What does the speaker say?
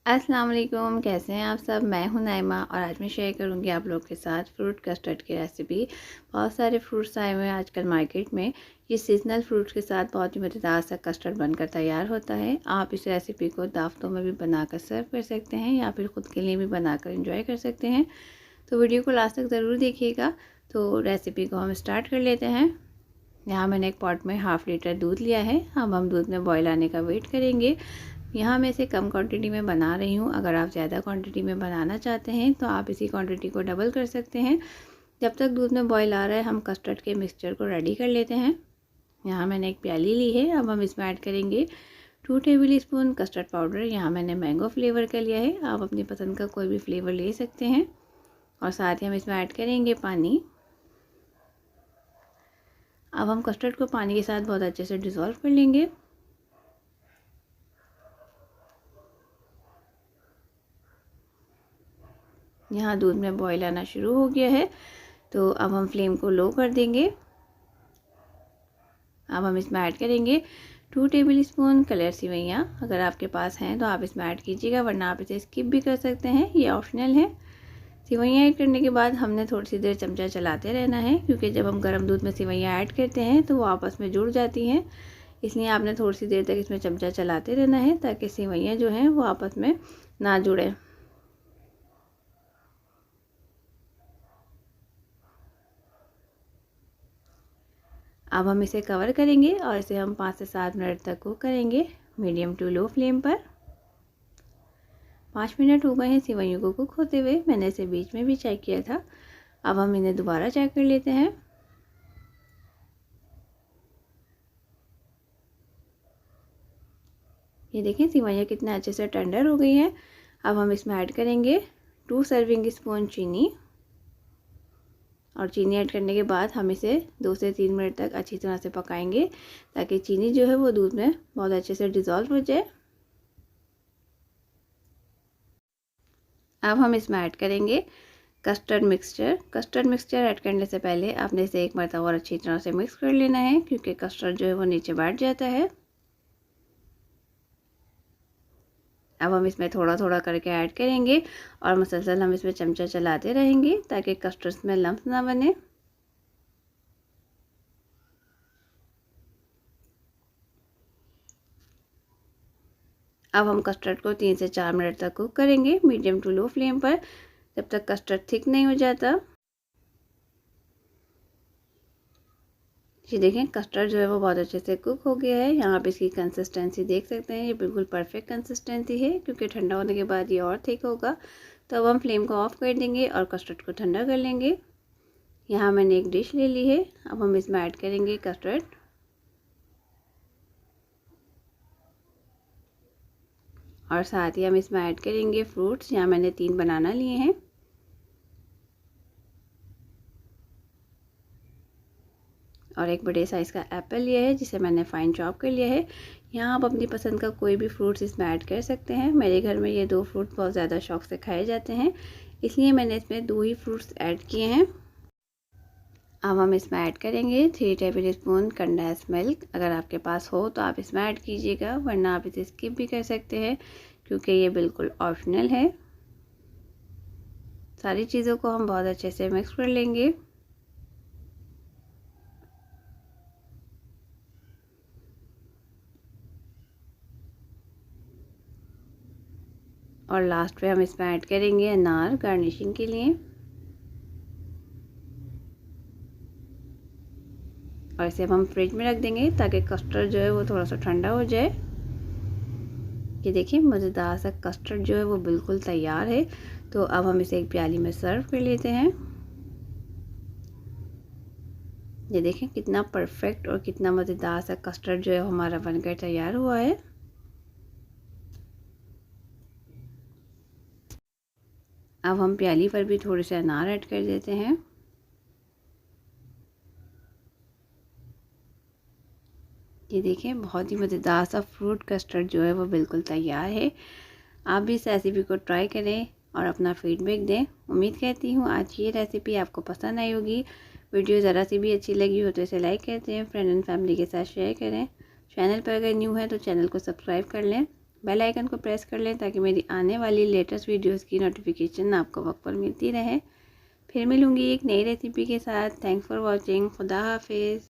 अस्सलाम वालेकुम, कैसे हैं आप सब। मैं हूं नाइमा और आज मैं शेयर करूंगी आप लोग के साथ फ्रूट कस्टर्ड की रेसिपी। बहुत सारे फ्रूट्स आए हुए हैं आजकल मार्केट में। ये सीजनल फ्रूट्स के साथ बहुत ही मज़ेदार सा कस्टर्ड बनकर तैयार होता है। आप इस रेसिपी को दावतों में भी बनाकर सर्व कर सकते हैं या फिर ख़ुद के लिए भी बनाकर इंजॉय कर सकते हैं। तो वीडियो को लास्ट तक ज़रूर देखिएगा। तो रेसिपी को हम स्टार्ट कर लेते हैं। यहाँ मैंने एक पॉट में 1/2 लीटर दूध लिया है। अब हम दूध में बॉयल आने का वेट करेंगे। यहाँ मैं इसे कम क्वांटिटी में बना रही हूँ। अगर आप ज़्यादा क्वांटिटी में बनाना चाहते हैं तो आप इसी क्वांटिटी को डबल कर सकते हैं। जब तक दूध में बॉयल आ रहा है हम कस्टर्ड के मिक्सचर को रेडी कर लेते हैं। यहाँ मैंने एक प्याली ली है। अब हम इसमें ऐड करेंगे 2 टेबल स्पून कस्टर्ड पाउडर। यहाँ मैंने मैंगो फ्लेवर का लिया है, आप अपनी पसंद का कोई भी फ्लेवर ले सकते हैं। और साथ ही हम इसमें ऐड करेंगे पानी। अब हम कस्टर्ड को पानी के साथ बहुत अच्छे से डिज़ोल्व कर लेंगे। यहाँ दूध में बॉईल आना शुरू हो गया है, तो अब हम फ्लेम को लो कर देंगे। अब हम इसमें ऐड करेंगे 2 टेबल स्पून कलर सेवइयाँ। अगर आपके पास हैं तो आप इसमें ऐड कीजिएगा, वरना आप इसे स्किप भी कर सकते हैं, ये ऑप्शनल है। सेवइयाँ ऐड करने के बाद हमने थोड़ी सी देर चमचा चलाते रहना है, क्योंकि जब हम गर्म दूध में सेवइयाँ ऐड करते हैं तो वो आपस में जुड़ जाती हैं। इसलिए आपने थोड़ी सी देर तक इसमें चमचा चलाते रहना है, ताकि सेवइयाँ जो हैं वो आपस में ना जुड़ें। अब हम इसे कवर करेंगे और इसे हम 5 से 7 मिनट तक कुक करेंगे, मीडियम टू लो फ्लेम पर। 5 मिनट हो गए हैं सेवइयों को कुक होते हुए। मैंने इसे बीच में भी चेक किया था। अब हम इन्हें दोबारा चेक कर लेते हैं। ये देखें सेवइयाँ कितने अच्छे से टेंडर हो गई हैं। अब हम इसमें ऐड करेंगे 2 सर्विंग स्पून चीनी। और चीनी ऐड करने के बाद हम इसे 2 से 3 मिनट तक अच्छी तरह से पकाएंगे, ताकि चीनी जो है वो दूध में बहुत अच्छे से डिज़ोल्व हो जाए। अब हम इसमें ऐड करेंगे custard mixture. Custard mixture add करने से पहले आपने इसे एक मरतबा और अच्छी तरह से मिक्स कर लेना है, क्योंकि कस्टर्ड जो है वो नीचे बैठ जाता है। अब हम इसमें थोड़ा थोड़ा करके ऐड करेंगे और मुसलसल हम इसमें चमचा चलाते रहेंगे, ताकि कस्टर्ड में लम्प ना बने। अब हम कस्टर्ड को 3 से 4 मिनट तक कुक करेंगे, मीडियम टू लो फ्लेम पर, जब तक कस्टर्ड थिक नहीं हो जाता। ये देखें कस्टर्ड जो है वो बहुत अच्छे से कुक हो गया है। यहाँ आप इसकी कंसिस्टेंसी देख सकते हैं, ये बिल्कुल परफेक्ट कंसिस्टेंसी है, क्योंकि ठंडा होने के बाद ये और थिक होगा। तो अब हम फ्लेम को ऑफ कर देंगे और कस्टर्ड को ठंडा कर लेंगे। यहाँ मैंने एक डिश ले ली है। अब हम इसमें ऐड करेंगे कस्टर्ड और साथ ही हम इसमें ऐड करेंगे फ्रूट्स। यहाँ मैंने 3 बनाना लिए हैं। और एक बड़े साइज़ का एप्पल लिया है, जिसे मैंने फाइन चॉप कर लिया है। यहाँ आप अपनी पसंद का कोई भी फ्रूट्स इसमें ऐड कर सकते हैं। मेरे घर में ये 2 फ्रूट बहुत ज़्यादा शौक से खाए जाते हैं, इसलिए मैंने इसमें 2 ही फ्रूट्स ऐड किए हैं। अब हम इसमें ऐड करेंगे 3 टेबल स्पून कंडेंस मिल्क। अगर आपके पास हो तो आप इसमें ऐड कीजिएगा, वरना आप इसे स्किप भी कर सकते हैं, क्योंकि ये बिल्कुल ऑप्शनल है। सारी चीज़ों को हम बहुत अच्छे से मिक्स कर लेंगे। और लास्ट में हम इसमें ऐड करेंगे अनार गार्निशिंग के लिए। और इसे हम फ्रिज में रख देंगे, ताकि कस्टर्ड जो है वो थोड़ा सा ठंडा हो जाए। ये देखिए मज़ेदार सा कस्टर्ड जो है वो बिल्कुल तैयार है। तो अब हम इसे एक प्याली में सर्व कर लेते हैं। ये देखें कितना परफेक्ट और कितना मज़ेदार सा कस्टर्ड जो है हमारा बनकर तैयार हुआ है। अब हम प्याली पर भी थोड़े से अनार ऐड कर देते हैं। ये देखें बहुत ही मज़ेदार सा फ्रूट कस्टर्ड जो है वो बिल्कुल तैयार है। आप भी इस रेसिपी को ट्राई करें और अपना फीडबैक दें। उम्मीद करती हूँ आज ये रेसिपी आपको पसंद आई होगी। वीडियो ज़रा सी भी अच्छी लगी हो तो इसे लाइक करते हैं, फ्रेंड एंड फैमिली के साथ शेयर करें। चैनल पर अगर न्यू है तो चैनल को सब्सक्राइब कर लें। बेल आइकन को प्रेस कर लें ताकि मेरी आने वाली लेटेस्ट वीडियोस की नोटिफिकेशन आपको वक्त पर मिलती रहे। फिर मिलूँगी एक नई रेसिपी के साथ। Thanks for watching. खुदा हाफिज़।